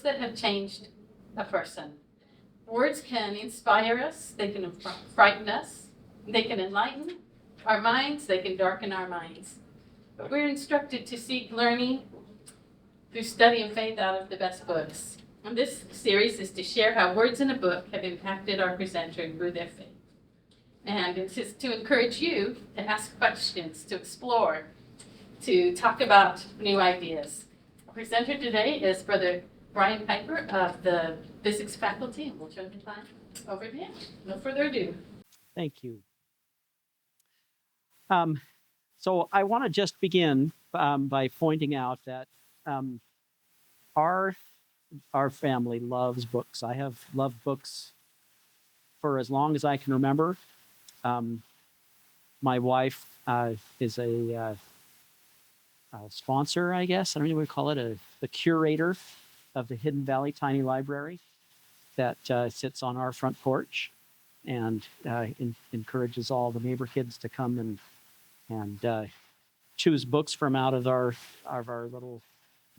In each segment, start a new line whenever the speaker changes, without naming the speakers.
books that have changed a person. Words can inspire us, they can frighten us, they can enlighten our minds, they can darken our minds. But we're instructed to seek learning through study and faith out of the best books. And this series is to share how words in a book have impacted our presenter and grew their faith. And it's just to encourage you to ask questions, to explore, to talk about new ideas. Our presenter today is Brother Brian Piper of the physics faculty, and we'll turn the time over to him. No further ado.
Thank you. So I want to just begin by pointing out that our family loves books. I have loved books for as long as I can remember. My wife is a sponsor, I guess. I don't know what we call it, the curator of the Hidden Valley Tiny Library that sits on our front porch and encourages all the neighbor kids to come and choose books from out of our little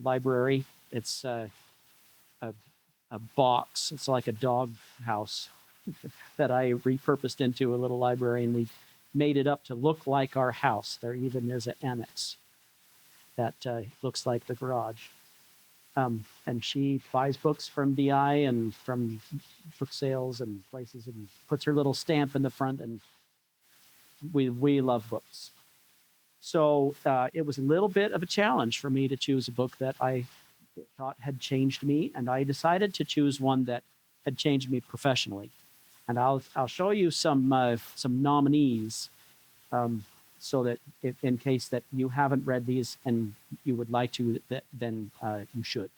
library. It's a box. It's like a dog house that I repurposed into a little library, and we made it up to look like our house. There even is an annex that looks like the garage. And she buys books from BI and from book sales and places and puts her little stamp in the front, and we love books. So it was a little bit of a challenge for me to choose a book that I thought had changed me, and I decided to choose one that had changed me professionally. And I'll show you some nominees, so that if, in case that you haven't read these and you would like to, then you should.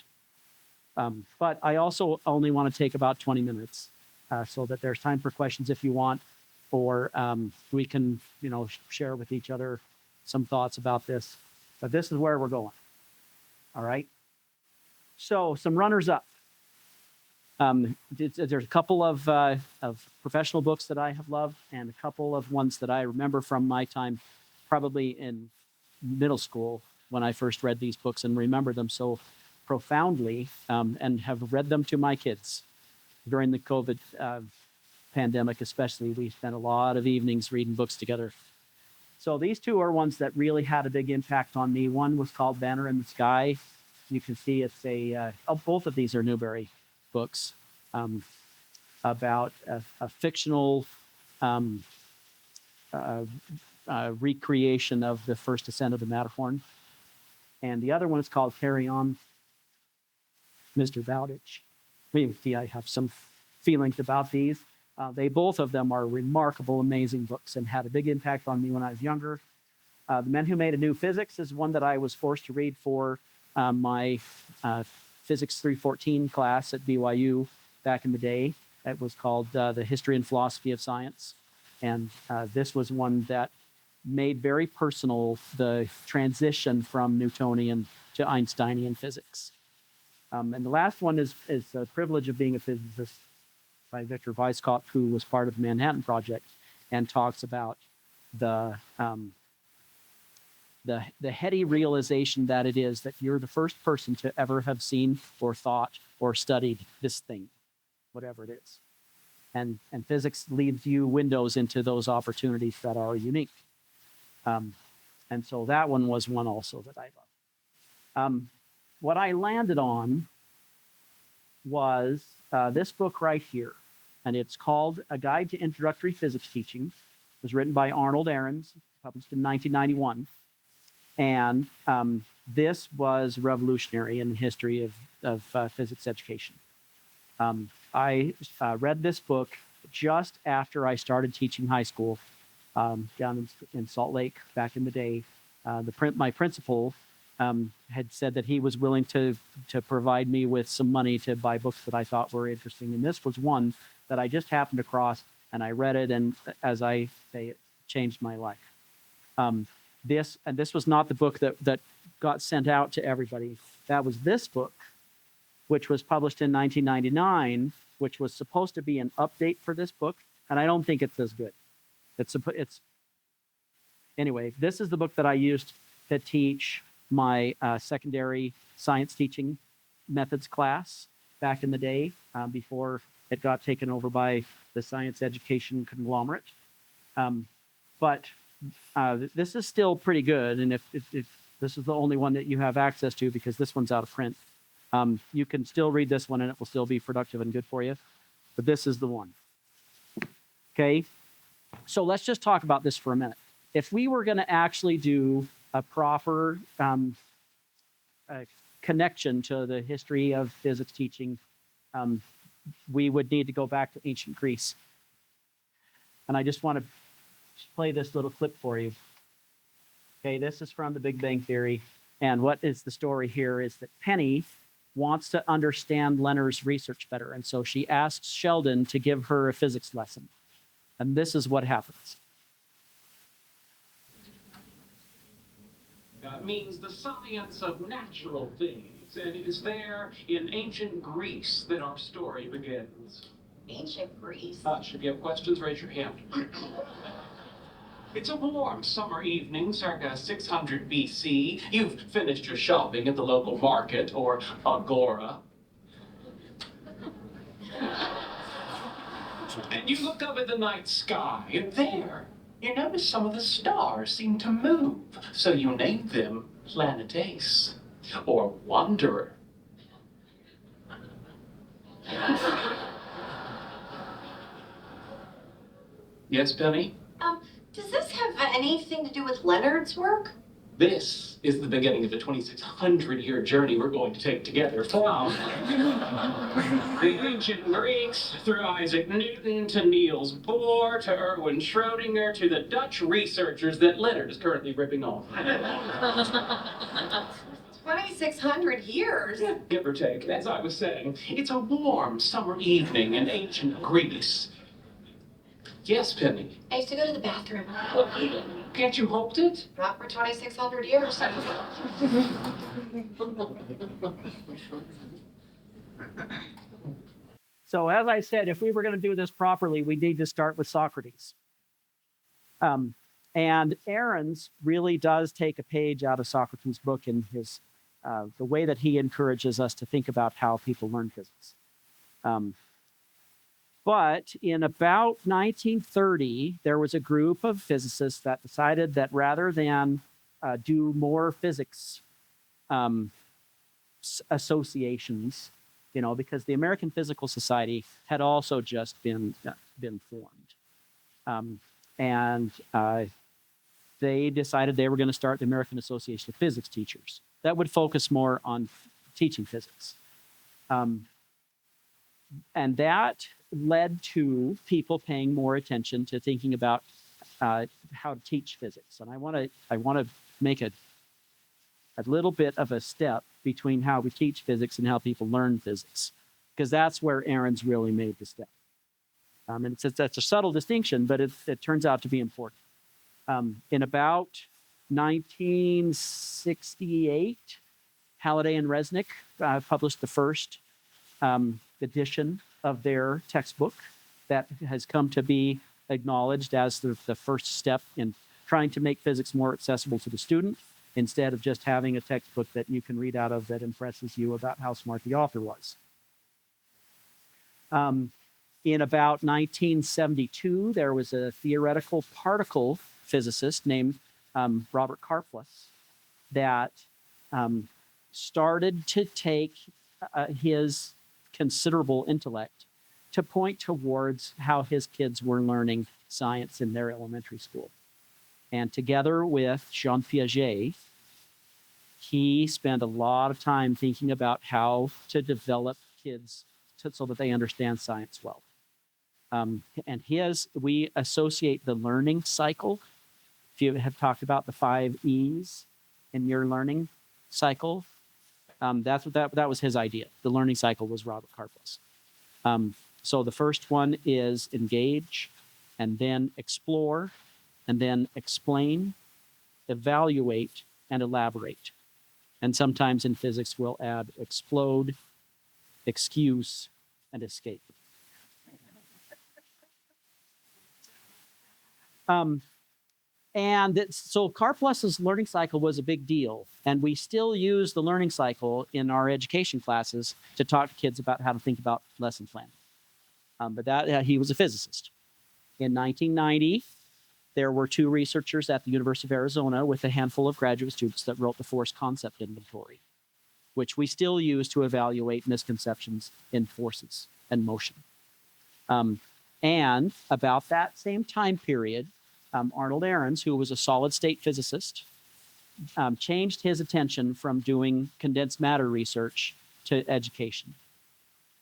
But I also only want to take about 20 minutes, so that there's time for questions if you want, or we can, share with each other some thoughts about this. But this is where we're going. All right. So some runners up. There's a couple of professional books that I have loved, and a couple of ones that I remember from my time, probably in middle school, when I first read these books and remember them so profoundly, and have read them to my kids during the COVID pandemic, especially. We spent a lot of evenings reading books together. So these two are ones that really had a big impact on me. One was called Banner in the Sky. You can see it's both of these are Newbery books, about a fictional recreation of the first ascent of the Matterhorn. And the other one is called Carry On, Mr. Bowditch. I have some feelings about these. They both of them are remarkable, amazing books and had a big impact on me when I was younger. The Men Who Made a New Physics is one that I was forced to read for my Physics 314 class at BYU back in the day. It was called The History and Philosophy of Science. And this was one that made very personal the transition from Newtonian to Einsteinian physics. And the last one is the privilege of being a physicist, by Victor Weisskopf, who was part of the Manhattan Project, and talks about the heady realization that it is that you're the first person to ever have seen or thought or studied this thing, whatever it is. And physics leaves you windows into those opportunities that are unique. And so that one was one also that I love. What I landed on was this book right here. And it's called A Guide to Introductory Physics Teaching. It was written by Arnold Ahrens, published in 1991. And this was revolutionary in the history of physics education. I read this book just after I started teaching high school down in Salt Lake back in the day. My principal had said that he was willing to provide me with some money to buy books that I thought were interesting. And this was one that I just happened across, and I read it, and as I say, it changed my life. This was not the book that got sent out to everybody. That was this book, which was published in 1999, which was supposed to be an update for this book, and I don't think it's as good. Anyway, this is the book that I used to teach my secondary science teaching methods class. back in the day before it got taken over by the science education conglomerate. But this is still pretty good. And if this is the only one that you have access to, because this one's out of print, you can still read this one and it will still be productive and good for you. But this is the one. Okay. So let's just talk about this for a minute. If we were going to actually do a proper connection to the history of physics teaching, we would need to go back to ancient Greece. And I just want to play this little clip for you. Okay, this is from the Big Bang Theory. And what is the story here is that Penny wants to understand Leonard's research better. And so she asks Sheldon to give her a physics lesson. And this is what happens.
Means the science of natural things, and it is there in ancient Greece that our story begins.
Ancient Greece?
Should you have questions, raise your hand. It's a warm summer evening, circa 600 BC. You've finished your shopping at the local market, or agora. And you look up at the night sky, and there, you notice some of the stars seem to move. So you named them Planet Ace, or Wanderer. Yes, Penny?
Does this have anything to do with Leonard's work?
This is the beginning of the 2,600-year journey we're going to take together from the ancient Greeks through Isaac Newton to Niels Bohr to Erwin Schrödinger to the Dutch researchers that Leonard is currently ripping off.
2,600 years?
Give or take. As I was saying, it's a warm summer evening in ancient Greece. Yes, Penny.
I used to go to the bathroom.
Can't you hold it?
Not for 2,600 years.
So as I said, if we were going to do this properly, we need to start with Socrates. And Ahrens really does take a page out of Socrates' book in his the way that he encourages us to think about how people learn physics. But in about 1930, there was a group of physicists that decided that rather than do more physics associations, you know, because the American Physical Society had also just been formed. They decided they were going to start the American Association of Physics Teachers. That would focus more on teaching physics. And that led to people paying more attention to thinking about how to teach physics. And I want to make a little bit of a step between how we teach physics and how people learn physics, because that's where Ahrens really made the step. And that's a subtle distinction, but it turns out to be important. In about 1968, Halliday and Resnick published the first edition of their textbook that has come to be acknowledged as the first step in trying to make physics more accessible to the student, instead of just having a textbook that you can read out of that impresses you about how smart the author was. In about 1972, there was a theoretical particle physicist named Robert Karplus that started to take his considerable intellect to point towards how his kids were learning science in their elementary school. And together with Jean Piaget, he spent a lot of time thinking about how to develop kids so that they understand science well. We associate the learning cycle. If you have talked about the 5 E's in your learning cycle, that was his idea. The learning cycle was Robert Karplus. So the first one is engage, and then explore, and then explain, evaluate, and elaborate. And sometimes in physics, we'll add explode, excuse, and escape. So Karplus's learning cycle was a big deal, and we still use the learning cycle in our education classes to talk to kids about how to think about lesson planning. He was a physicist. In 1990, there were two researchers at the University of Arizona with a handful of graduate students that wrote the Force Concept Inventory, which we still use to evaluate misconceptions in forces and motion. And about that same time period, Arnold Ahrens, who was a solid state physicist, changed his attention from doing condensed matter research to education.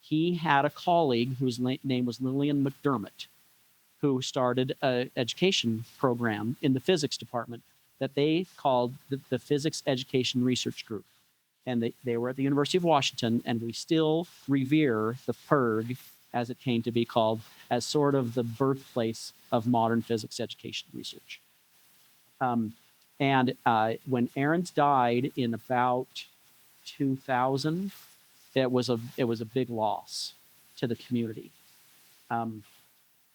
He had a colleague whose name was Lillian McDermott, who started an education program in the physics department that they called the Physics Education Research Group. And they were at the University of Washington, and we still revere the PERG, as it came to be called, as sort of the birthplace of modern physics education research. When Ahrens died in about 2000, it was a big loss to the community.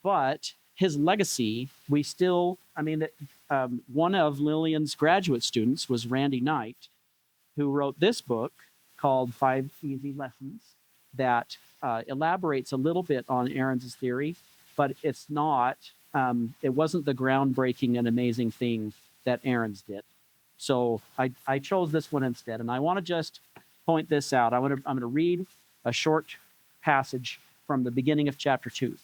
But his legacy, one of Lillian's graduate students was Randy Knight, who wrote this book called 5 Easy Lessons that elaborates a little bit on Ahrens's theory, but it wasn't the groundbreaking and amazing thing that Ahrens did. So I chose this one instead, and I want to just point this out. I'm going to read a short passage from the beginning of chapter 2.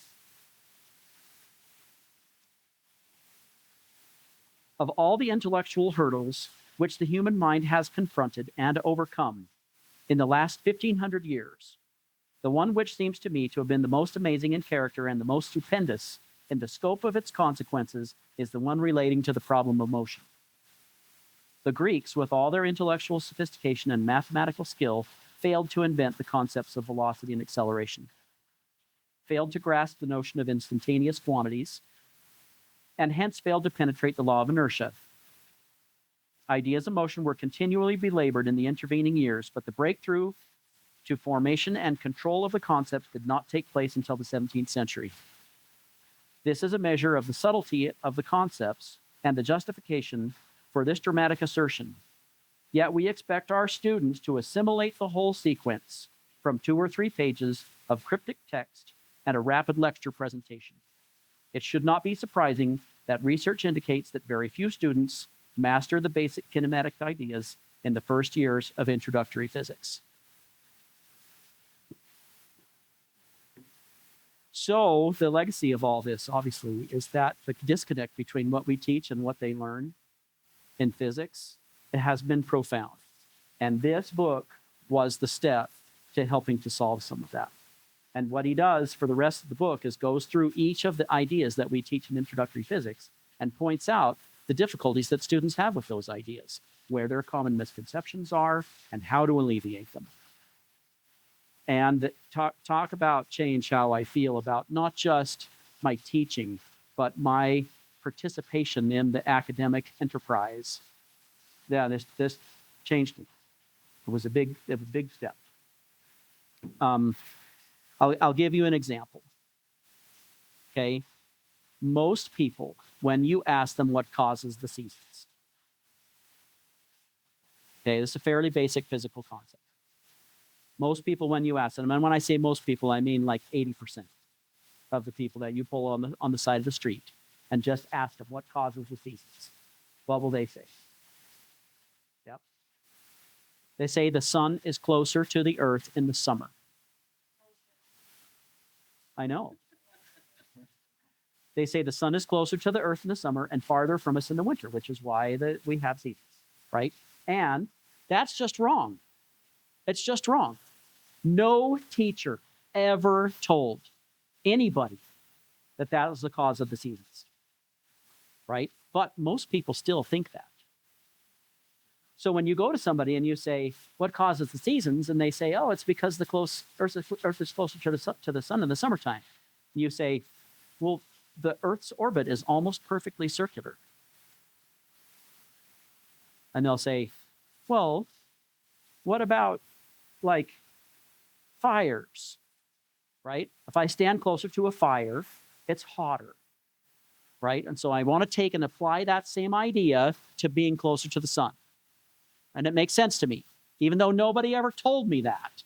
Of all the intellectual hurdles which the human mind has confronted and overcome in the last 1,500 years, the one which seems to me to have been the most amazing in character and the most stupendous in the scope of its consequences is the one relating to the problem of motion. The Greeks, with all their intellectual sophistication and mathematical skill, failed to invent the concepts of velocity and acceleration, failed to grasp the notion of instantaneous quantities, and hence failed to penetrate the law of inertia. Ideas of motion were continually belabored in the intervening years, but the breakthrough to formation and control of the concepts did not take place until the 17th century. This is a measure of the subtlety of the concepts and the justification for this dramatic assertion. Yet we expect our students to assimilate the whole sequence from 2 or 3 pages of cryptic text and a rapid lecture presentation. It should not be surprising that research indicates that very few students master the basic kinematic ideas in the first years of introductory physics. So the legacy of all this, obviously, is that the disconnect between what we teach and what they learn in physics, it has been profound. And this book was the step to helping to solve some of that. And what he does for the rest of the book is goes through each of the ideas that we teach in introductory physics and points out the difficulties that students have with those ideas, where their common misconceptions are, and how to alleviate them. And talk about change how I feel about not just my teaching, but my participation in the academic enterprise. Yeah, this changed me. It was a big step. I'll give you an example. Okay, most people, when you ask them what causes the seasons, okay, this is a fairly basic physical concept. Most people, when you ask them, and when I say most people, I mean like 80% of the people that you pull on the side of the street and just ask them what causes the seasons. What will they say? Yep. They say the sun is closer to the earth in the summer. I know. They say the sun is closer to the earth in the summer and farther from us in the winter, which is why we have seasons, right? And that's just wrong. It's just wrong. No teacher ever told anybody that that was the cause of the seasons, right? But most people still think that. So when you go to somebody and you say, what causes the seasons? And they say, oh, it's because the Earth is closer to the sun in the summertime. And you say, well, the Earth's orbit is almost perfectly circular. And they'll say, well, what about like fires, right? If I stand closer to a fire, it's hotter. right? And so I want to take and apply that same idea to being closer to the sun. And it makes sense to me, even though nobody ever told me that.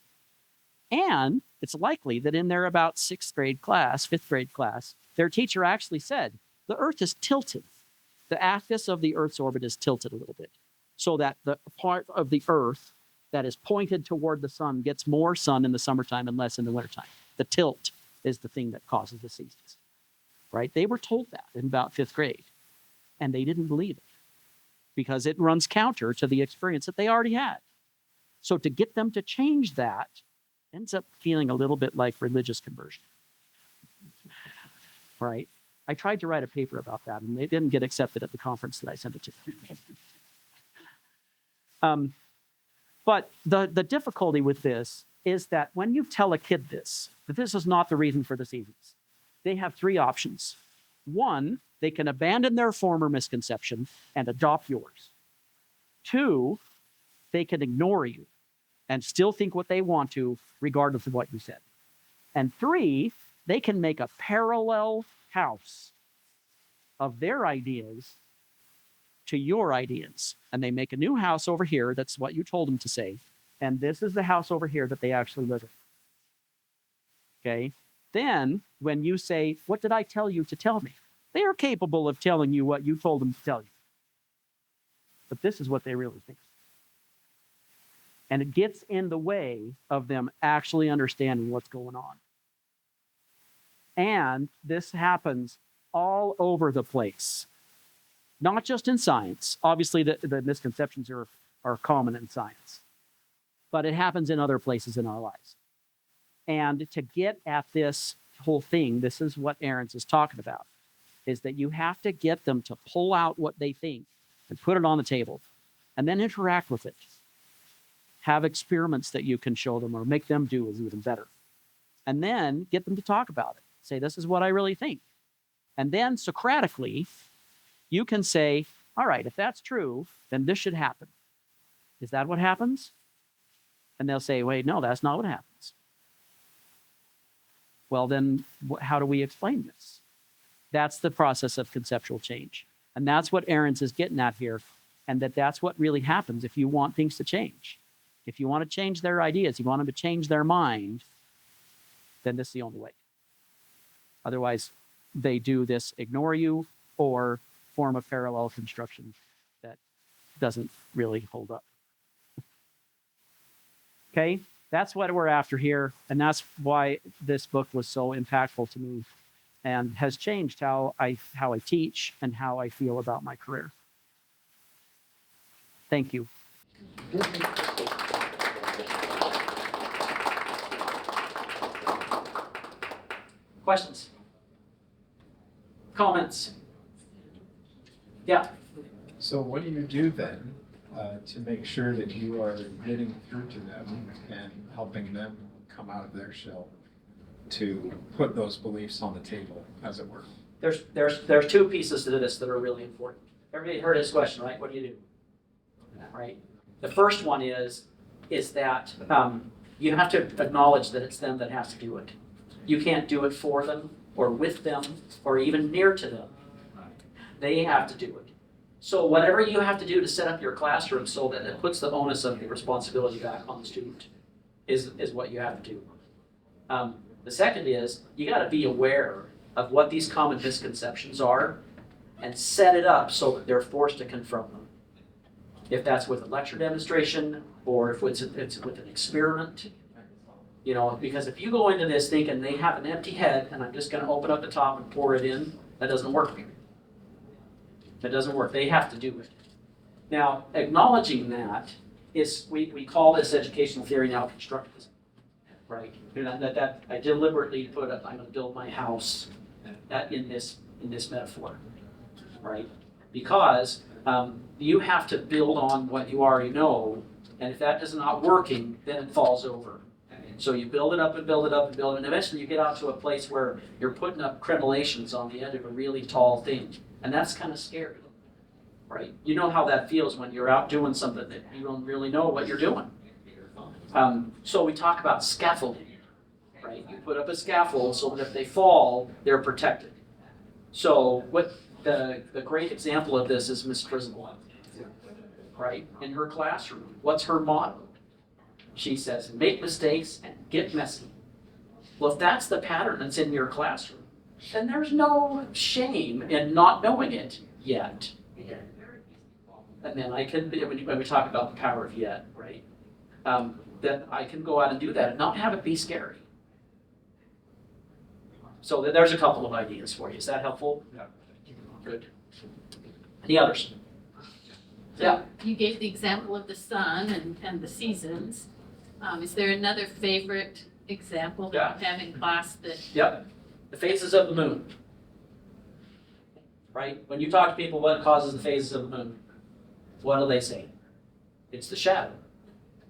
And it's likely that in their about 5th grade class, their teacher actually said, the Earth is tilted. The axis of the Earth's orbit is tilted a little bit, so that the part of the Earth that is pointed toward the sun gets more sun in the summertime and less in the wintertime. The tilt is the thing that causes the seasons, right? They were told that in about 5th grade, and they didn't believe it because it runs counter to the experience that they already had. So to get them to change that ends up feeling a little bit like religious conversion, right? I tried to write a paper about that, and it didn't get accepted at the conference that I sent it to. But the difficulty with this is that when you tell a kid this, that this is not the reason for the seasons, they have 3 options. 1, they can abandon their former misconception and adopt yours. 2, they can ignore you and still think what they want to, regardless of what you said. And 3, they can make a parallel house of their ideas to your ideas. And they make a new house over here, that's what you told them to say. And this is the house over here that they actually live in. Okay? Then, when you say, what did I tell you to tell me? They are capable of telling you what you told them to tell you. But this is what they really think. And it gets in the way of them actually understanding what's going on. And this happens all over the place. Not just in science. Obviously, the misconceptions are common in science. But it happens in other places in our lives. And to get at this whole thing, this is what Ahrens is talking about, is that you have to get them to pull out what they think and put it on the table, and then interact with it. Have experiments that you can show them or make them do is even better. And then get them to talk about it. Say, this is what I really think. And then Socratically, you can say, all right, if that's true, then this should happen. Is that what happens? And they'll say, wait, no, that's not what happens. Well, then how do we explain this? That's the process of conceptual change. And that's what Ahrens is getting at here. And that's what really happens if you want things to change. If you want to change their ideas, you want them to change their mind, then this is the only way. Otherwise, they do this ignore you or form a parallel construction that doesn't really hold up. Okay, that's what we're after here, and that's why this book was so impactful to me and has changed how I teach and how I feel about my career. Thank you. Questions? Comments? Yeah.
So what do you do then to make sure that you are getting through to them and helping them come out of their shell to put those beliefs on the table, as it were?
There's 2 pieces to this that are really important. Everybody heard his question, right? What do you do? Right. The first one is that you have to acknowledge that it's them that has to do it. You can't do it for them or with them or even near to them. They have to do it. So whatever you have to do to set up your classroom so that it puts the onus of the responsibility back on the student is what you have to do. The second is you got to be aware of what these common misconceptions are and set it up so that they're forced to confront them. If that's with a lecture demonstration or if it's with an experiment. You know, because if you go into this thinking they have an empty head and I'm just going to open up the top and pour it in, that doesn't work. That doesn't work. They have to do it. Now, acknowledging that is, we call this educational theory now constructivism, right? That I deliberately put up, I'm going to build my house in this metaphor, right? Because you have to build on what you already know, and if that is not working, then it falls over. So you build it up and build it up and build it, and eventually you get out to a place where you're putting up crenellations on the end of a really tall thing. And that's kind of scary, right? You know how that feels when you're out doing something that you don't really know what you're doing. So we talk about scaffolding, right? You put up a scaffold so that if they fall, they're protected. So the great example of this is Miss Frizzle, right? In her classroom, what's her motto? She says, make mistakes and get messy. Well, if that's the pattern that's in your classroom, then there's no shame in not knowing it yet. And then I can, when we talk about the power of yet, right? Then I can go out and do that and not have it be scary. So there's a couple of ideas for you. Is that helpful?
Yeah.
Good. Any others? Yeah.
You gave the example of the sun and the seasons. Is there another favorite example that you have in class that?
Yep. The phases of the moon. Right? When you talk to people, what causes the phases of the moon? What do they say? It's the shadow.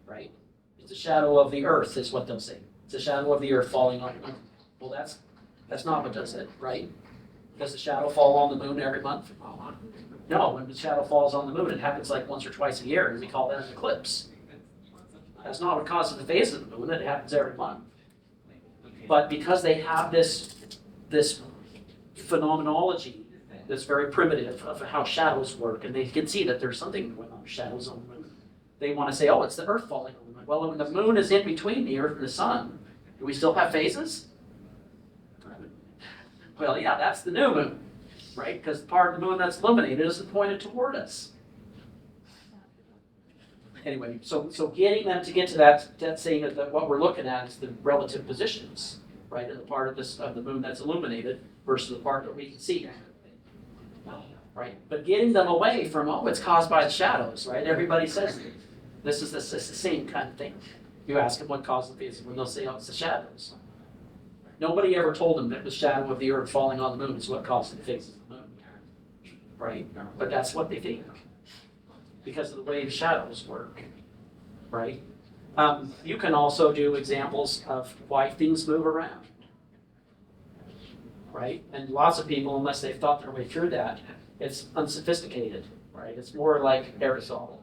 Right? It's the shadow of the earth is what they'll say. It's the shadow of the earth falling on the moon. Well, that's not what does it, right? Does the shadow fall on the moon every month? No, when the shadow falls on the moon, it happens like once or twice a year, and we call that an eclipse. That's not what causes the phase of the moon, it happens every month. But because they have this phenomenology that's very primitive of how shadows work, and they can see that there's something going on with shadows on the moon, they want to say, oh, it's the earth falling on the moon. Well, when the moon is in between the earth and the sun, do we still have phases? Well, yeah, that's the new moon, right? Because the part of the moon that's illuminated isn't pointed toward us. Anyway, so getting them to get to that saying that what we're looking at is the relative positions, right? And the part of the moon that's illuminated versus the part that we can see, right? But getting them away from, oh, it's caused by the shadows, right? Everybody says this is the same kind of thing. You ask them what caused the phases, when they'll say, oh, it's the shadows. Nobody ever told them that the shadow of the earth falling on the moon is what caused the phases of the moon, right? But that's what they think, because of the way the shadows work, right? You can also do examples of why things move around, right? And lots of people, unless they've thought their way through that, it's unsophisticated, right? It's more like aerosol.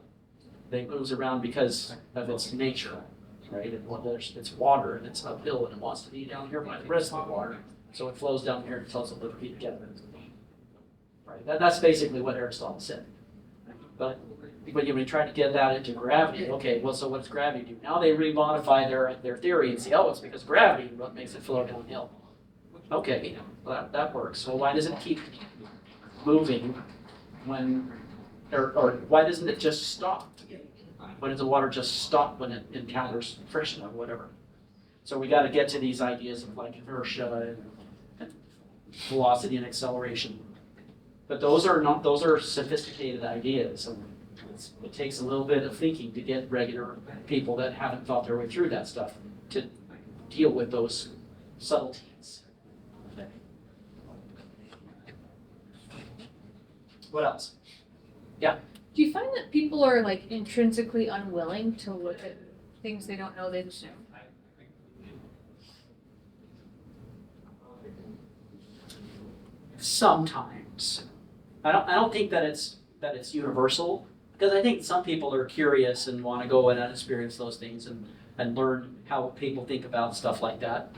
It moves around because of its nature, right? It's water and it's uphill and it wants to be down here by the rest of the water, so it flows down here until it's a little bit together. Right? That's basically what Aristotle said. But when you try to get that into gravity, okay, well, so what does gravity do? Now they remodify their theory and say, oh, it's because gravity what makes it flow downhill. Okay, well, that works. So why does it keep moving when, or why doesn't it just stop? Why does the water just stop when it encounters friction or whatever? So we got to get to these ideas of like inertia and velocity and acceleration. But those are sophisticated ideas. And it takes a little bit of thinking to get regular people that haven't thought their way through that stuff to deal with those subtleties. What else? Yeah.
Do you find that people are like intrinsically unwilling to look at things they don't know they should?
Sometimes. I don't think that it's universal, because I think some people are curious and want to go in and experience those things and learn how people think about stuff like that.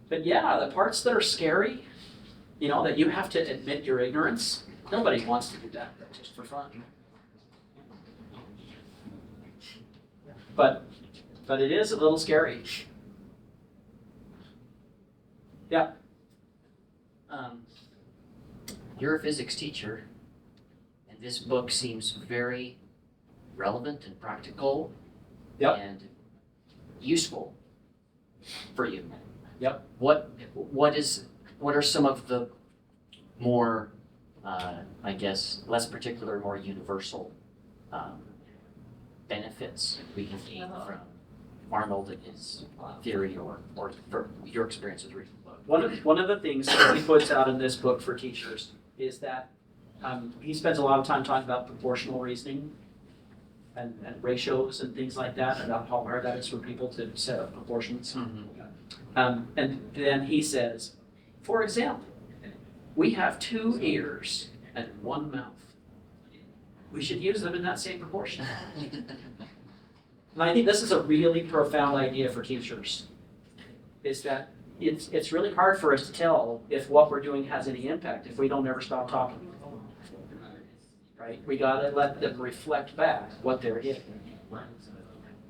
But yeah, the parts that are scary, that you have to admit your ignorance, nobody wants to do that just for fun. But it is a little scary. Yeah.
You're a physics teacher, and this book seems very relevant and practical and useful for you.
Yep.
What are some of the more, I guess, less particular, more universal benefits we can gain from Arnold and his theory, or from your experience with reading the book?
One of the things that he puts out in this book for teachers is that he spends a lot of time talking about proportional reasoning and ratios and things like that, and how hard that is for people to set up proportions.
Mm-hmm.
And then he says, for example, we have 2 ears and 1 mouth. We should use them in that same proportion. And I think this is a really profound idea for teachers, is that it's really hard for us to tell if what we're doing has any impact if we don't ever stop talking. Right? We gotta let them reflect back what they're hitting.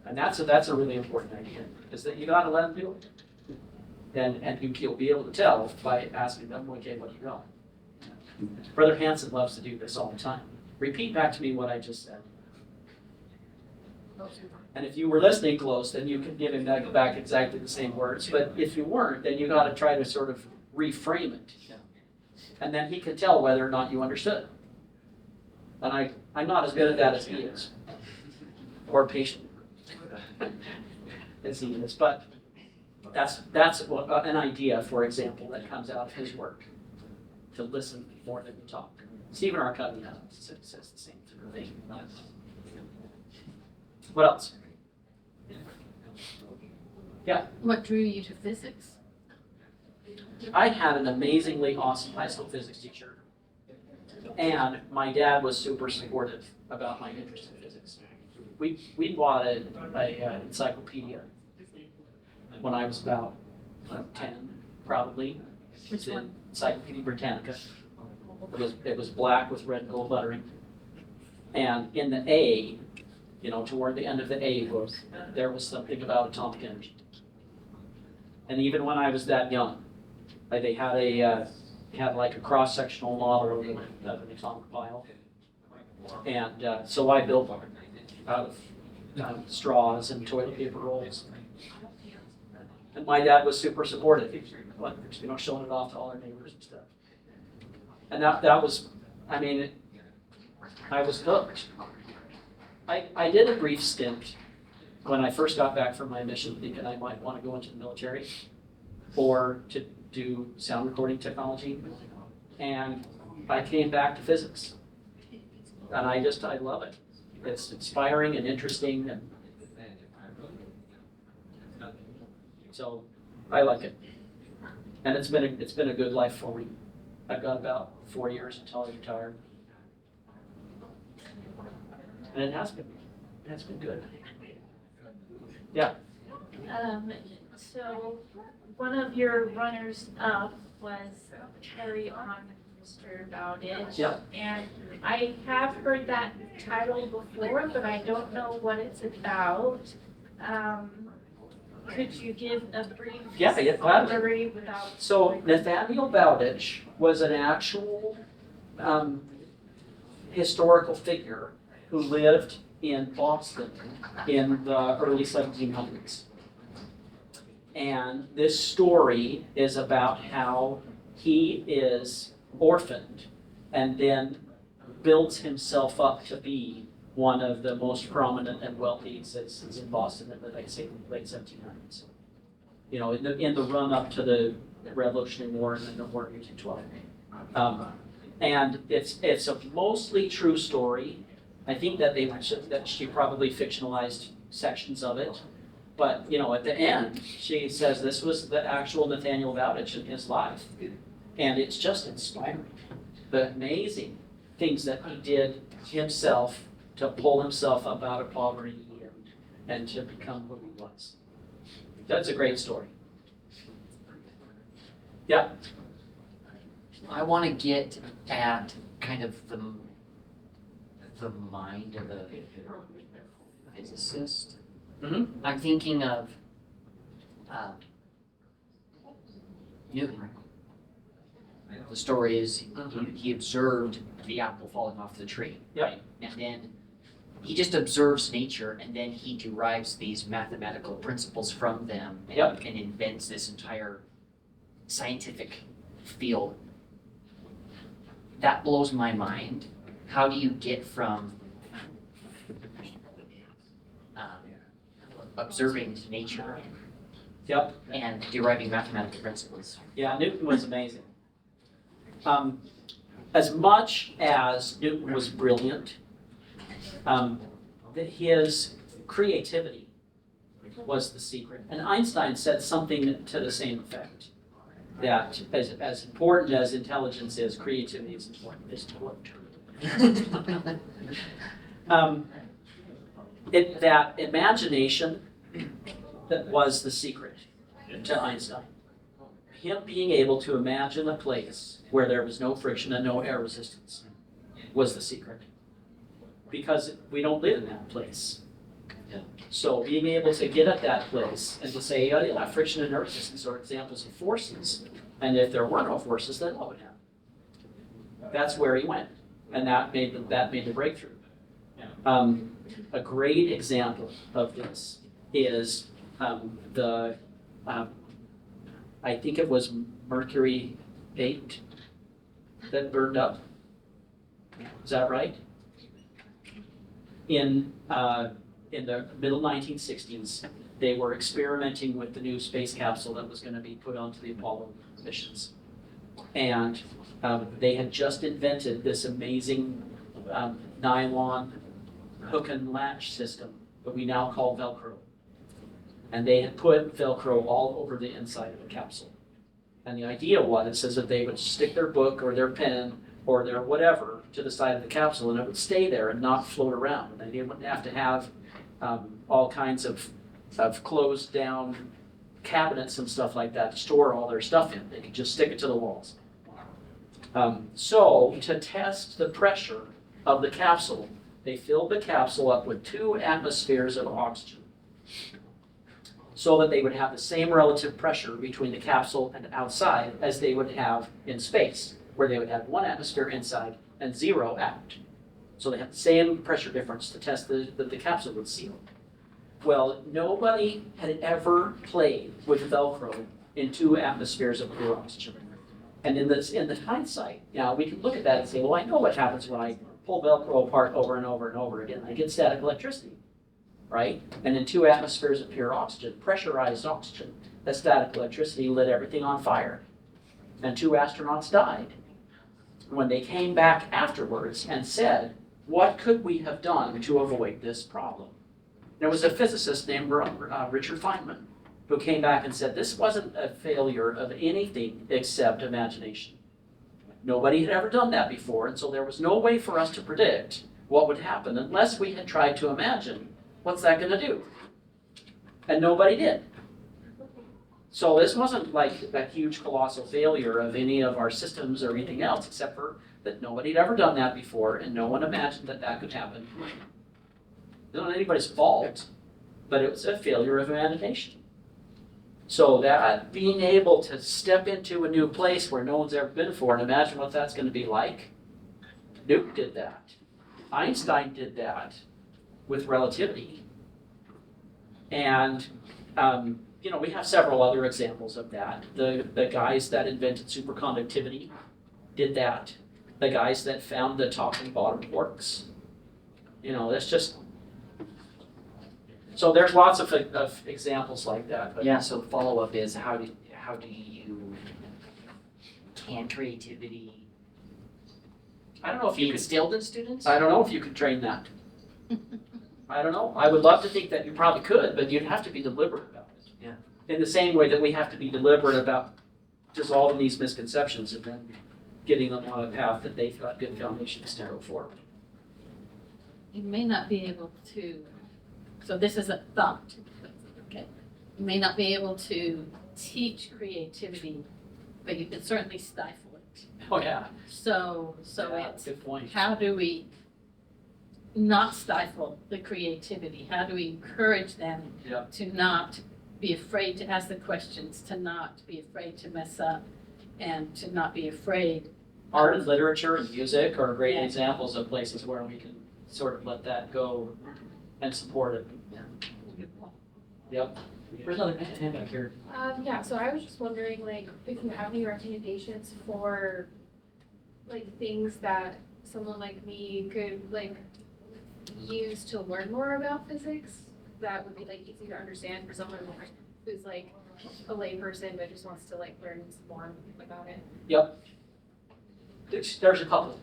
And that's a really important idea, is that you gotta let them do it. And you'll be able to tell by asking them, okay, what do you got? Brother Hanson loves to do this all the time. Repeat back to me what I just said. And if you were listening close, then you can give him back exactly the same words. But if you weren't, then you gotta try to sort of reframe it. And then he can tell whether or not you understood. And I'm not as good at that as he is. Or patient as he is. But that's an idea, for example, that comes out of his work. To listen more than we talk. Stephen R. Covey says the same thing. What else? Yeah.
What drew you to physics?
I had an amazingly awesome high school physics teacher. And my dad was super supportive about my interest in physics. We bought an encyclopedia when I was about 10, probably.
Which one?
Encyclopedia Britannica. It was black with red and gold lettering. And in the A, toward the end of the A book, there was something about atomic energy. And even when I was that young, they had like a cross-sectional model of an atomic pile. And so I built one out of straws and toilet paper rolls. And my dad was super supportive, showing it off to all our neighbors and stuff. And that was, I was hooked. I did a brief stint when I first got back from my mission thinking I might want to go into the military or to do sound recording technology. And I came back to physics. And I love it. It's inspiring and interesting. And so I like it. And it's been a good life for me. I've got about 4 years until I retire. And it has been. It's been good. Yeah.
So one of your runners up was Carry On, Mr. Bowditch.
Yeah.
And I have heard that title before, but I don't know what it's about. Could you give a brief
gladly.
summary without?
So Nathaniel Bowditch was an actual historical figure who lived in Boston in the early 1700s. And this story is about how he is orphaned and then builds himself up to be one of the most prominent and wealthy citizens in Boston in the late 1700s. In the run up to the Revolutionary War and then the War of 1812. And it's a mostly true story. I think that she probably fictionalized sections of it. But, at the end, she says this was the actual Nathaniel Bowditch in his life. And it's just inspiring. The amazing things that he did himself to pull himself up out of poverty and to become who he was. That's a great story. Yeah.
I want to get at kind of the mind of a physicist.
Mm-hmm.
I'm thinking of Newton. The story is he observed the apple falling off the tree.
Yep.
And then he just observes nature, and then he derives these mathematical principles from them and invents this entire scientific field. That blows my mind. How do you get from observing nature and deriving mathematical principles?
Yeah, Newton was amazing. As much as Newton was brilliant, his creativity was the secret. And Einstein said something to the same effect, that as important as intelligence is, creativity is important. That imagination that was the secret to Einstein. him being able to imagine a place where there was no friction and no air resistance was the secret. Because we don't live in that place. So being able to get at that place and to say, oh yeah, friction and air resistance are examples of forces. And if there were no forces, then what would happen? That's where he went. And that made the breakthrough. A great example of this is I think it was Mercury 8 that burned up. Is that right? In the middle 1960s, they were experimenting with the new space capsule that was going to be put onto the Apollo missions. And they had just invented this amazing nylon hook and latch system that we now call Velcro. And they had put Velcro all over the inside of the capsule. And the idea was that they would stick their book or their pen or their whatever to the side of the capsule, and it would stay there and not float around. And they wouldn't have to have all kinds of closed down cabinets and stuff like that to store all their stuff in. They could just stick it to the walls. So to test the pressure of the capsule, they filled the capsule up with 2 atmospheres of oxygen so that they would have the same relative pressure between the capsule and outside as they would have in space, where they would have 1 atmosphere inside and 0 out. So they have the same pressure difference to test that the capsule would seal. Well, nobody had ever played with Velcro in 2 atmospheres of pure oxygen. And in the hindsight, now we can look at that and say, well, I know what happens when I pull Velcro apart over and over and over again. I get static electricity, right? And in 2 atmospheres of pure oxygen, pressurized oxygen, that static electricity lit everything on fire. And 2 astronauts died. When they came back afterwards and said, what could we have done to avoid this problem? There was a physicist named Richard Feynman who came back and said, this wasn't a failure of anything except imagination. Nobody had ever done that before, and so there was no way for us to predict what would happen unless we had tried to imagine, what's that going to do? And nobody did. So this wasn't like a huge colossal failure of any of our systems or anything else, except for that nobody had ever done that before, and no one imagined that that could happen. It's not anybody's fault, but it was a failure of imagination. So that being able to step into a new place where no one's ever been before and imagine what that's going to be like, Newton did that. Einstein did that with relativity. And we have several other examples of that. The guys that invented superconductivity did that. The guys that found the top and bottom quarks. That's just. So there's lots of examples like that. But
Yeah, so the follow-up is how do can creativity
I don't know if
be
you could.
instilled in students?
I don't know if you could train that. I don't know. I would love to think that you probably could, but you'd have to be deliberate about it.
Yeah.
In the same way that we have to be deliberate about dissolving these misconceptions and then getting them on a path that they've got good foundations to go forward.
You may not be able to, so this is a thought, okay? You may not be able to teach creativity, but you can certainly stifle it.
Oh, yeah.
So
Yeah,
it's,
good point.
how do we not stifle the creativity? How do we encourage them
Yep.
to not be afraid to ask the questions, to not be afraid to mess up, and to not be afraid?
Art and literature and music are great
Yeah.
examples of places where we can sort of let that go and support it. Yep. There's another hand back here.
Yeah, so I was just wondering, like, if you have any recommendations for, like, things that someone like me could, like, use to learn more about physics that would be, like, easy to understand for someone who's, like, a layperson but just wants to, like, learn some more about it.
Yep. There's a couple.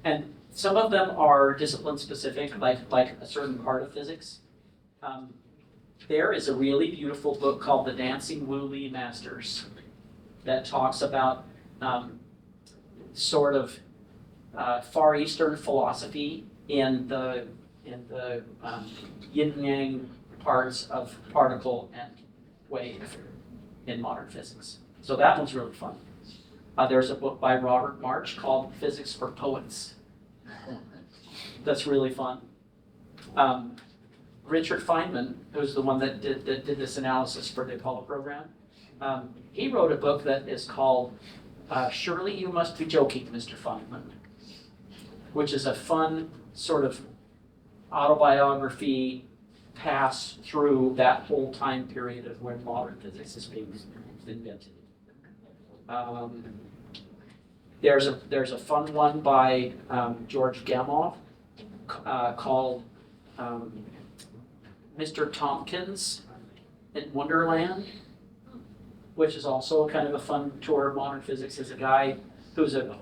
And some of them are discipline specific, like a certain part of physics. There is a really beautiful book called The Dancing Wu-Li Masters that talks about sort of Far Eastern philosophy in the yin-yang parts of particle and wave. in modern physics. So that one's really fun. There's a book by Robert March called Physics for Poets. That's really fun. Richard Feynman, who's the one that did this analysis for the Apollo program, he wrote a book that is called Surely You Must Be Joking, Mr. Feynman, which is a fun sort of autobiography pass through that whole time period of when modern physics is being invented. There's a fun one by George Gamow called Mr. Tompkins in Wonderland, which is also kind of a fun tour of modern physics. As a guy who's a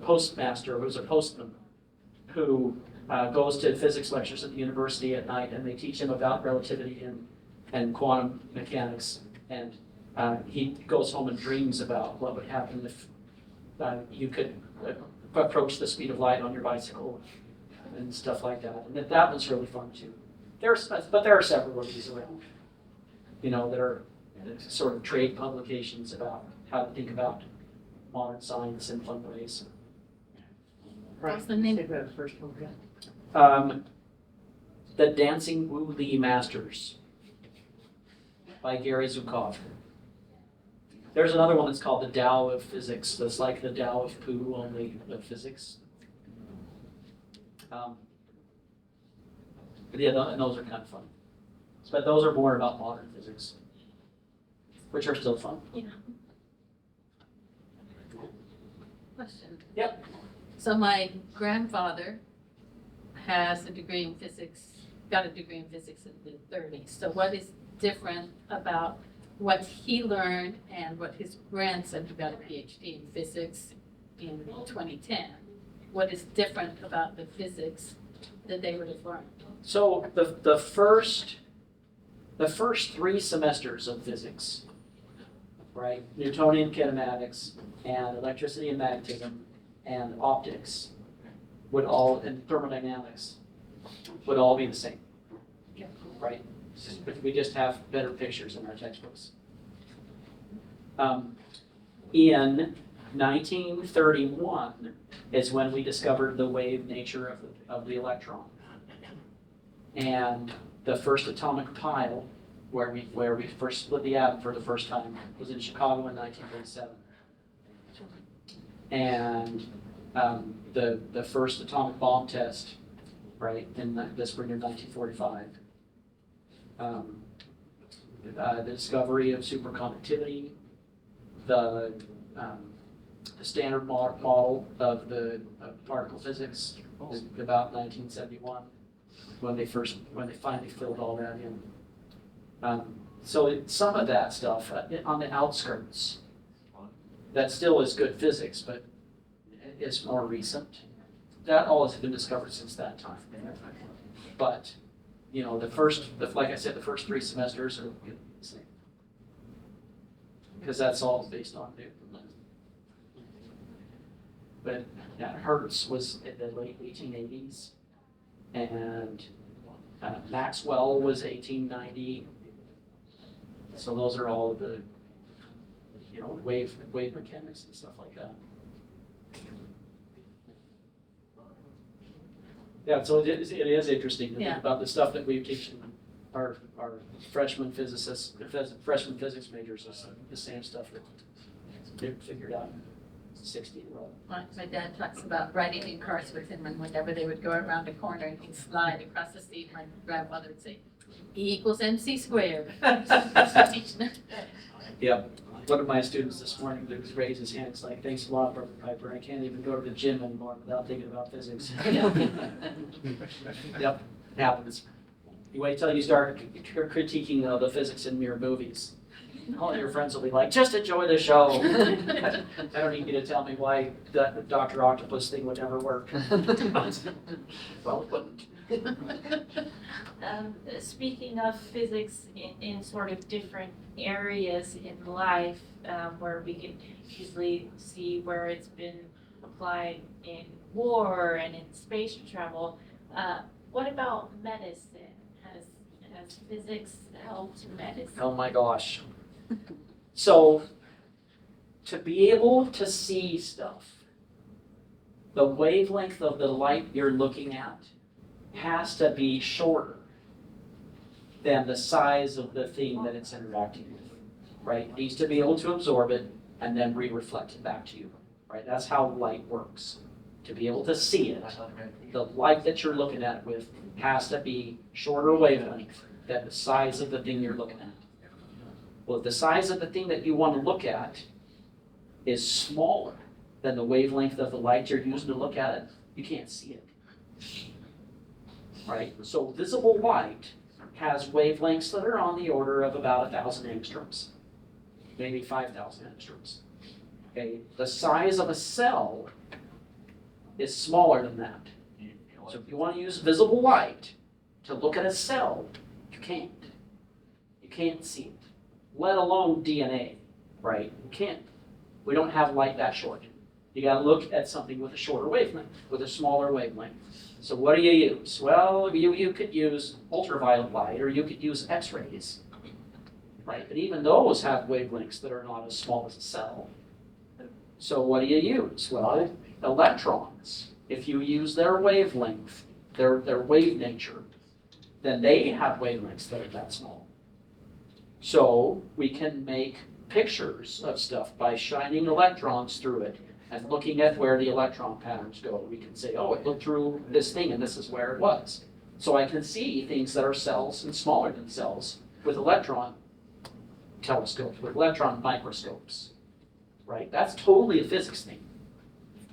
postmaster, who's a postman, who goes to physics lectures at the university at night, and they teach him about relativity and quantum mechanics. And he goes home and dreams about what would happen if you could approach the speed of light on your bicycle and stuff like that. And that one's really fun too. But there are several of these around, that are sort of trade publications about how to think about modern science in fun ways.
What's the name?
The Dancing Wu Li Masters by Gary Zukov. There's another one that's called the Tao of Physics. That's like the Tao of Pooh, only of physics. And those are kind of fun. But those are more about modern physics, which are still fun.
Yeah. Question.
Yep.
So my grandfather has a degree in physics, got a degree in physics in the 30s. So what is different about what he learned and what his grandson who got a PhD in physics in 2010? What is different about the physics that they would have learned?
So the first 3 semesters of physics, right? Newtonian kinematics and electricity and magnetism and optics and thermodynamics would all be the same, right? But we just have better pictures in our textbooks. In 1931 is when we discovered the wave nature of the electron. And the first atomic pile, where we first split the atom for the first time, was in Chicago in 1937. And the first atomic bomb test, right, in the spring of 1945. The discovery of superconductivity, the standard model of particle physics is about 1971 when they finally filled all that in. So some of that stuff on the outskirts, that still is good physics, but it's more recent. That all has been discovered since that time. But like I said, the first 3 semesters are the same, because that's all based on Newton. But Hertz was in the late 1880s, and Maxwell was 1890. So those are all of the wave mechanics and stuff like that. Yeah, so it is interesting to think about the stuff that we teach our freshman physicists, freshman physics majors, is the same stuff that they figured out in 60 year old.
My dad talks about riding in cars with him, and whenever they would go around a corner and he'd slide across the seat, my grandmother would say, E = MC squared.
Yeah. One of my students this morning raised his hand. It's like, thanks a lot, Brother Piper. I can't even go to the gym anymore without thinking about physics. Yep, it happens. You wait till you start critiquing the physics in your movies. All your friends will be like, just enjoy the show. I don't need you to tell me why the Dr. Octopus thing would never work. Well, it wouldn't.
Speaking of physics in sort of different areas in life, where we can easily see where it's been applied in war and in space travel, what about medicine? Has physics helped medicine?
Oh my gosh. So to be able to see stuff, the wavelength of the light you're looking at has to be shorter than the size of the thing that it's interacting with, right? It needs to be able to absorb it and then re-reflect it back to you, right? That's how light works. To be able to see it, the light that you're looking at with has to be shorter wavelength than the size of the thing you're looking at. Well, if the size of the thing that you want to look at is smaller than the wavelength of the light you're using to look at it, you can't see it. Right? So visible light has wavelengths that are on the order of about 1,000 angstroms, maybe 5,000 angstroms. Okay? The size of a cell is smaller than that. So if you want to use visible light to look at a cell, you can't. You can't see it, let alone DNA, right? You can't. We don't have light that short. You got to look at something with a shorter wavelength, with a smaller wavelength. So what do you use? Well, you could use ultraviolet light, or you could use X-rays, right? But even those have wavelengths that are not as small as a cell. So what do you use? Well, electrons. If you use their wavelength, their wave nature, then they have wavelengths that are that small. So we can make pictures of stuff by shining electrons through it and looking at where the electron patterns go. We can say, oh, it looked through this thing and this is where it was. So I can see things that are cells and smaller than cells with electron telescopes, with electron microscopes, right? That's totally a physics thing,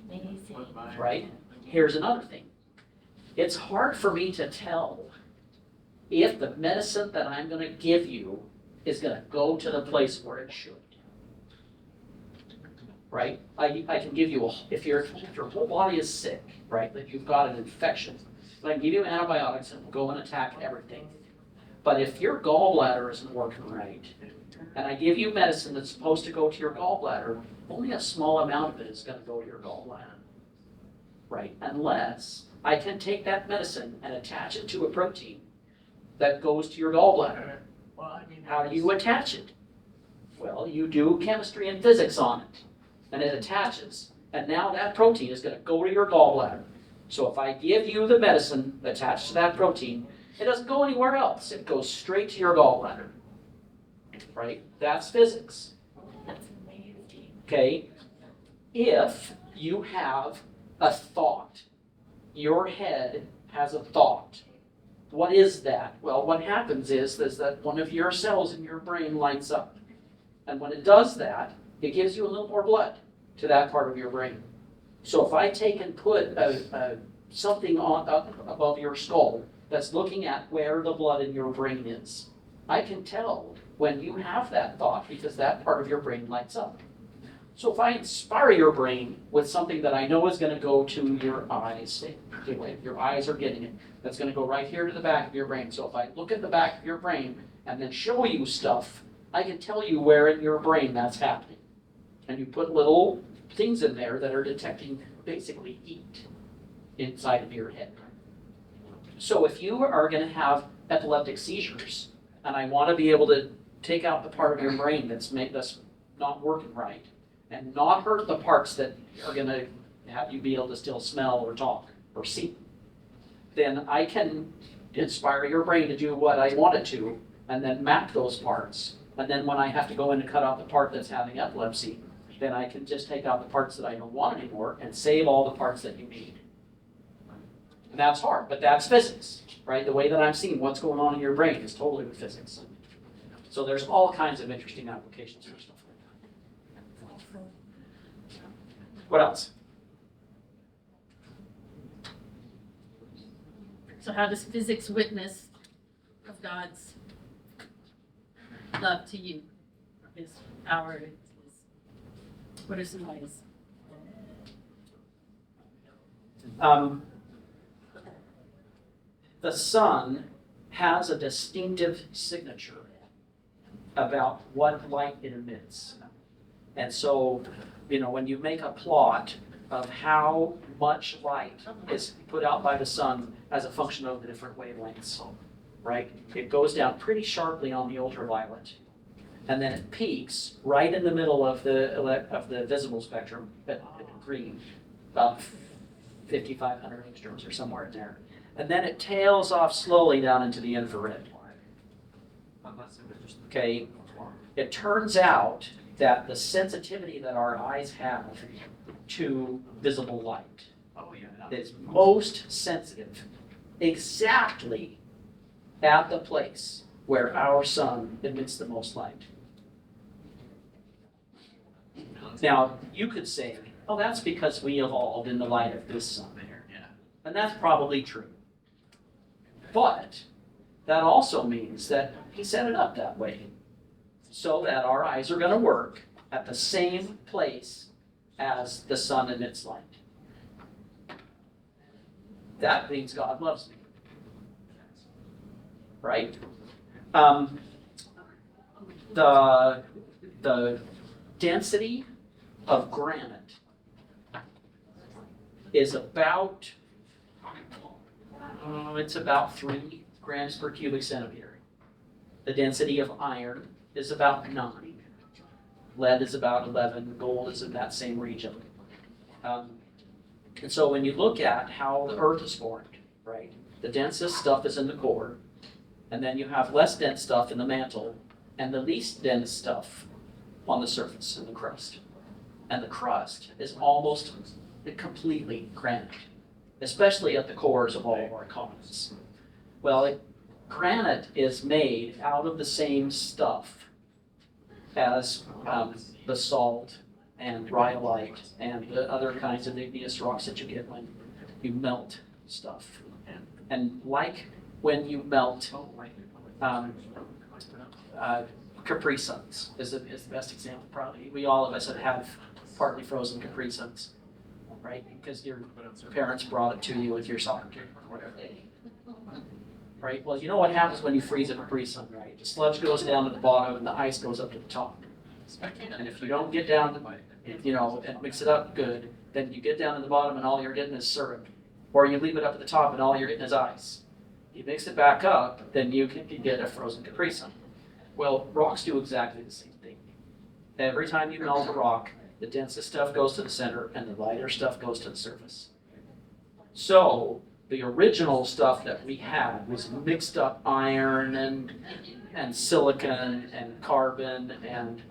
Amazing.
right? Here's another thing. It's hard for me to tell if the medicine that I'm going to give you is going to go to the place where it should. Right? I can give you, if your whole body is sick, right, that you've got an infection, I can give you antibiotics and go and attack everything. But if your gallbladder isn't working right, and I give you medicine that's supposed to go to your gallbladder, only a small amount of it is going to go to your gallbladder. Right? Unless I can take that medicine and attach it to a protein that goes to your gallbladder. How do you attach it? Well, you do chemistry and physics on it, and it attaches. And now that protein is going to go to your gallbladder. So if I give you the medicine attached to that protein, it doesn't go anywhere else. It goes straight to your gallbladder. Right? That's physics.
That's amazing.
Okay? If you have a thought, your head has a thought. What is that? Well, what happens is that one of your cells in your brain lights up. And when it does that, it gives you a little more blood to that part of your brain. So if I take and put something up above your skull that's looking at where the blood in your brain is, I can tell when you have that thought because that part of your brain lights up. So if I inspire your brain with something that I know is going to go to your eyes, your eyes are getting it, that's going to go right here to the back of your brain. So if I look at the back of your brain and then show you stuff, I can tell you where in your brain that's happening. And you put little things in there that are detecting basically heat inside of your head. So if you are going to have epileptic seizures, and I want to be able to take out the part of your brain that's not working right, and not hurt the parts that are going to have you be able to still smell or talk or see, then I can inspire your brain to do what I want it to, and then map those parts. And then when I have to go in and cut out the part that's having epilepsy, then I can just take out the parts that I don't want anymore and save all the parts that you need. And that's hard, but that's physics, right? The way that I'm seeing what's going on in your brain is totally with physics. So there's all kinds of interesting applications for stuff like that. What else?
So how does physics witness of God's love to you? His power, what are some ways?
The sun has a distinctive signature about what light it emits. And so, when you make a plot of how much light is put out by the sun as a function of the different wavelengths, right? It goes down pretty sharply on the ultraviolet. and then it peaks right in the middle of the visible spectrum at green, about 5,500 angstroms or somewhere in there. And then it tails off slowly down into the infrared. Okay, it turns out that the sensitivity that our eyes have to visible light is most sensitive exactly at the place where our sun emits the most light. Now, you could say, oh, that's because we evolved in the light of this sun. And that's probably true. But that also means that he set it up that way so that our eyes are going to work at the same place as the sun emits light. That means God loves me. Right? The density of granite is about it's about 3 grams per cubic centimeter. The density of iron is about 9. Lead is about 11. Gold is in that same region. And so when you look at how the Earth is formed, right, the densest stuff is in the core, and then you have less dense stuff in the mantle, and the least dense stuff on the surface in the crust. And the crust is almost completely granite, especially at the cores of all of our continents. Well, granite is made out of the same stuff as basalt and rhyolite and the other kinds of igneous rocks that you get when you melt stuff. And like when you melt Capri Suns is the best example probably. We all of us have partly frozen Capri Suns, right? Because your parents brought it to you with your soccer team or whatever. Right? Well, you know what happens when you freeze a Capri Sun, right? The sludge goes down to the bottom and the ice goes up to the top. And if you don't get down to, and mix it up good, then you get down to the bottom and all you're getting is syrup. Or you leave it up at the top and all you're getting is ice. You mix it back up, then you can get a frozen Capri Sun. Well, rocks do exactly the same thing. Every time you melt a rock, the densest stuff goes to the center and the lighter stuff goes to the surface. So the original stuff that we had was mixed up iron and silicon and carbon and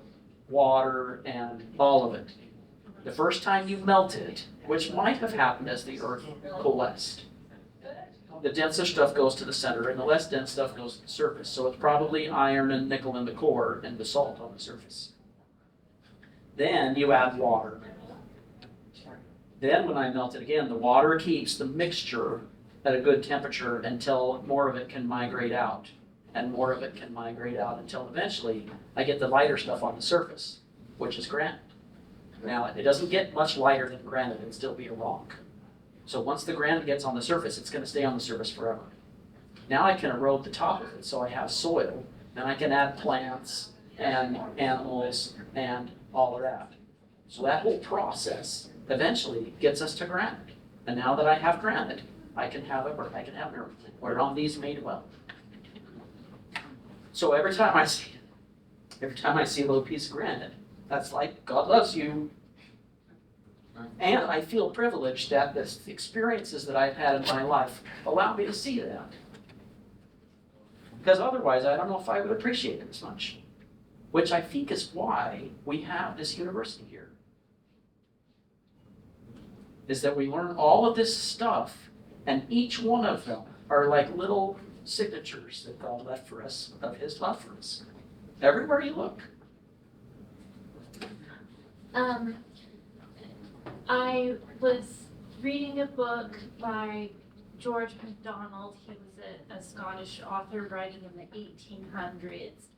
water and all of it. The first time you melt it, which might have happened as the Earth coalesced, the denser stuff goes to the center and the less dense stuff goes to the surface. So it's probably iron and nickel in the core and basalt on the surface. Then you add water. Then when I melt it again, the water keeps the mixture at a good temperature until more of it can migrate out. And more of it can migrate out until eventually I get the lighter stuff on the surface, which is granite. Now, it doesn't get much lighter than granite and still be a rock. So once the granite gets on the surface, it's going to stay on the surface forever. Now I can erode the top of it so I have soil, and I can add plants and animals and all of that. So that whole process eventually gets us to granite. And now that I have granite, I can have everything. Whereon these may dwell. So every time I see a little piece of granite, that's like, God loves you. And I feel privileged that the experiences that I've had in my life allow me to see that. Because otherwise, I don't know if I would appreciate it as much. Which I think is why we have this university here. Is that we learn all of this stuff, and each one of them are like little signatures that God left for us of His love for us. Everywhere you look.
I was reading a book by George MacDonald. He was a Scottish author writing in the 1800s.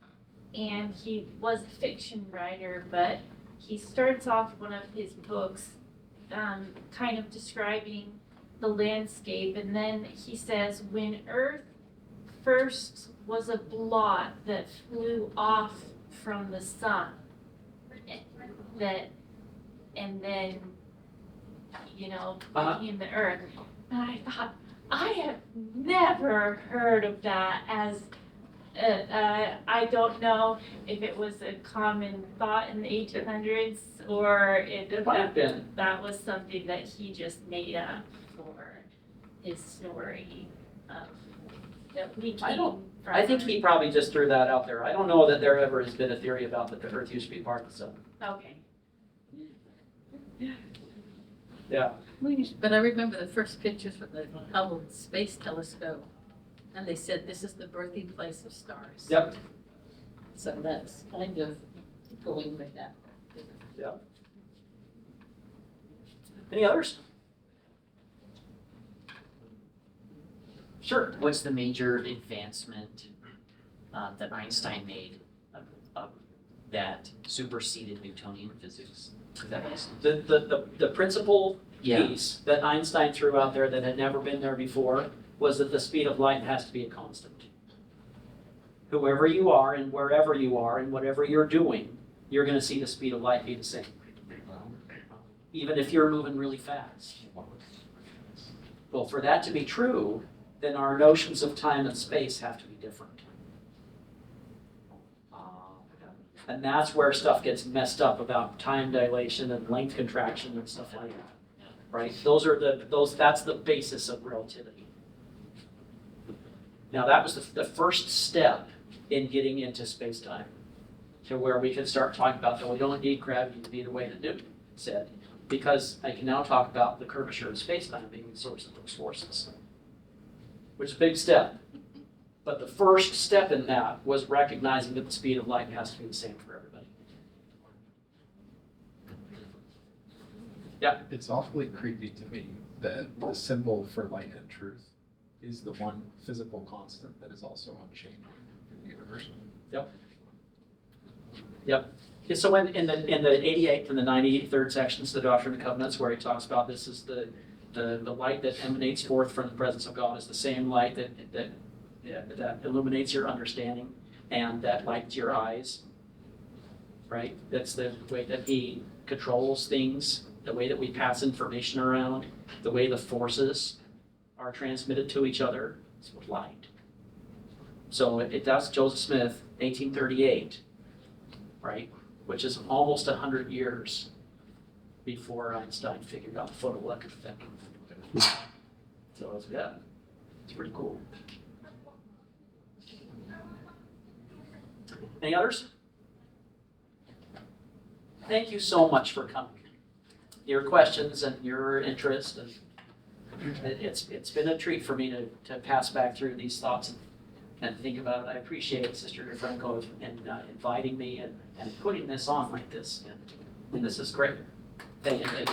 And he was a fiction writer, but he starts off one of his books kind of describing the landscape. And then he says, when Earth first was a blot that flew off from the sun, and then became the Earth. And I thought, I have never heard of that as I don't know if it was a common thought in the 1800s or if
It might have been.
that was something that he just made up for his story of that we
I don't-
came from.
I think he probably just threw that out there. I don't know that there ever has been a theory about that the Earth used to be part of the sun.
Okay.
Yeah.
But I remember the first pictures from the Hubble Space Telescope, and they said this is the birthing place of stars.
Yep.
So that's kind of going with that.
Any others? Sure.
What's the major advancement that Einstein made that superseded Newtonian physics? Does that make sense?
The principal
Yeah.
piece that Einstein threw out there that had never been there before was that the speed of light has to be a constant. Whoever you are and wherever you are and whatever you're doing, you're going to see the speed of light be the same. Even if you're moving really fast. Well, for that to be true, then our notions of time and space have to be different. And that's where stuff gets messed up about time dilation and length contraction and stuff like that. Right? That's the basis of relativity. Now that was the first step in getting into space-time, to where we could start talking about that we don't need gravity to be the way that Newton said, because I can now talk about the curvature of space-time being the source of those forces, which is a big step. But the first step in that was recognizing that the speed of light has to be the same for everybody. Yeah.
It's awfully creepy to me that the symbol for light and truth is the one physical constant that is also unchanging in the universe.
Yeah, so in the 88th and the 93rd sections, the Doctrine and Covenants, where he talks about this is the light that emanates forth from the presence of God is the same light that illuminates your understanding and that lights your eyes, right? That's the way that he controls things, the way that we pass information around, the way the forces are transmitted to each other is with light. So that's Joseph Smith, 1838, right? Which is almost 100 years before Einstein figured out the photoelectric effect. So it's pretty cool. Any others? Thank you so much for coming. Your questions and your interest, and it's been a treat for me to pass back through these thoughts and think about it. I appreciate Sister DeFranco in inviting me and putting this on like this, and this is great. Thank you.